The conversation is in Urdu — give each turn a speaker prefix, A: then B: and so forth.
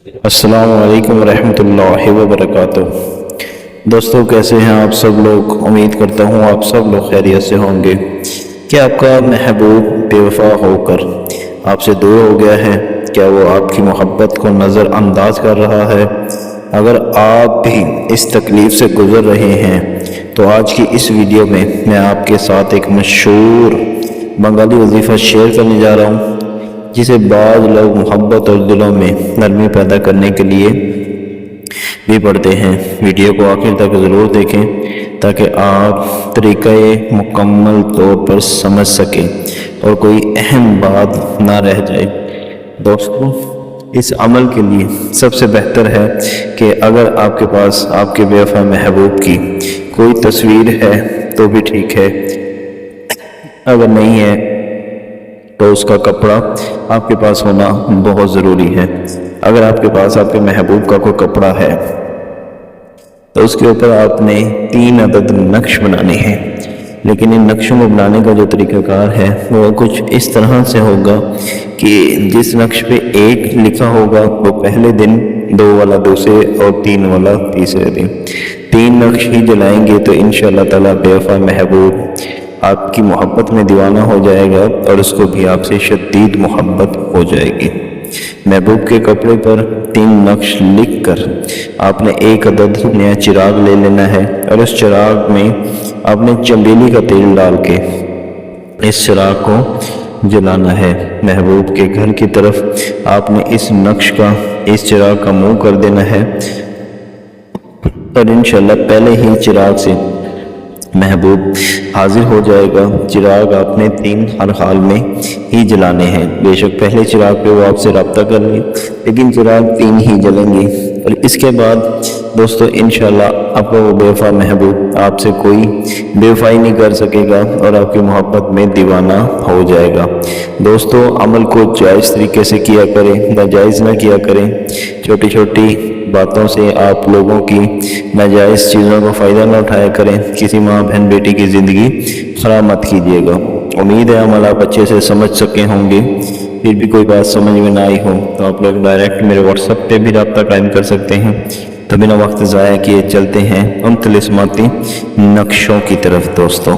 A: السلام علیکم ورحمۃ اللہ وبرکاتہ۔ دوستو کیسے ہیں آپ سب لوگ؟ امید کرتا ہوں آپ سب لوگ خیریت سے ہوں گے۔ کیا آپ کا محبوب بے وفا ہو کر آپ سے دور ہو گیا ہے؟ کیا وہ آپ کی محبت کو نظر انداز کر رہا ہے؟ اگر آپ بھی اس تکلیف سے گزر رہے ہیں تو آج کی اس ویڈیو میں آپ کے ساتھ ایک مشہور بنگالی وظیفہ شیئر کرنے جا رہا ہوں، جسے بعض لوگ محبت اور دلوں میں نرمی پیدا کرنے کے لیے بھی پڑھتے ہیں۔ ویڈیو کو آخر تک ضرور دیکھیں تاکہ آپ طریقہ مکمل طور پر سمجھ سکیں اور کوئی اہم بات نہ رہ جائے۔ دوستو اس عمل کے لیے سب سے بہتر ہے کہ اگر آپ کے پاس آپ کے بے وفا محبوب کی کوئی تصویر ہے تو بھی ٹھیک ہے، اگر نہیں ہے تو اس کا کپڑا آپ کے پاس ہونا بہت ضروری ہے۔ اگر آپ کے پاس آپ کے محبوب کا کوئی کپڑا ہے تو اس کے اوپر آپ نے 3 عدد نقش بنانے ہیں، لیکن ان نقشوں کو بنانے کا جو طریقہ کار ہے وہ کچھ اس طرح سے ہوگا کہ جس نقش پہ 1 لکھا ہوگا وہ پہلے دن، 2 والا دوسرے اور 3 والا تیسرے دن۔ 3 نقش ہی جلائیں گے تو انشاءاللہ تعالی بے وفا محبوب آپ کی محبت میں دیوانہ ہو جائے گا اور اس کو بھی آپ سے شدید محبت ہو جائے گی۔ محبوب کے کپڑے پر 3 نقش لکھ کر آپ نے 1 عدد نیا چراغ لے لینا ہے اور اس چراغ میں آپ نے چنبیلی کا تیل ڈال کے اس چراغ کو جلانا ہے۔ محبوب کے گھر کی طرف آپ نے اس چراغ کا منہ کر دینا ہے اور انشاءاللہ پہلے ہی چراغ سے محبوب حاضر ہو جائے گا۔ چراغ آپ نے 3 ہر حال میں ہی جلانے ہیں، بے شک پہلے چراغ پہ وہ آپ سے رابطہ کر لیں لیکن چراغ 3 ہی جلیں گے، اور اس کے بعد دوستو انشاءاللہ آپ کا وہ بے وفا محبوب آپ سے کوئی بے وفائی نہیں کر سکے گا اور آپ کی محبت میں دیوانہ ہو جائے گا۔ دوستو عمل کو جائز طریقے سے کیا کریں، ناجائز نہ کیا کریں۔ چھوٹی چھوٹی باتوں سے آپ لوگوں کی ناجائز چیزوں کا فائدہ نہ اٹھایا کریں، کسی ماں بہن بیٹی کی زندگی خراب مت کیجیے گا۔ امید ہے عمل آپ اچھے سے سمجھ سکے ہوں گے، پھر بھی کوئی بات سمجھ میں نہ آئی ہو تو آپ لوگ ڈائریکٹ میرے واٹس ایپ پہ بھی رابطہ قائم کر سکتے ہیں۔ تو بنا وقت ضائع کیے چلتے ہیں ان طلسماتی نقشوں کی طرف دوستوں۔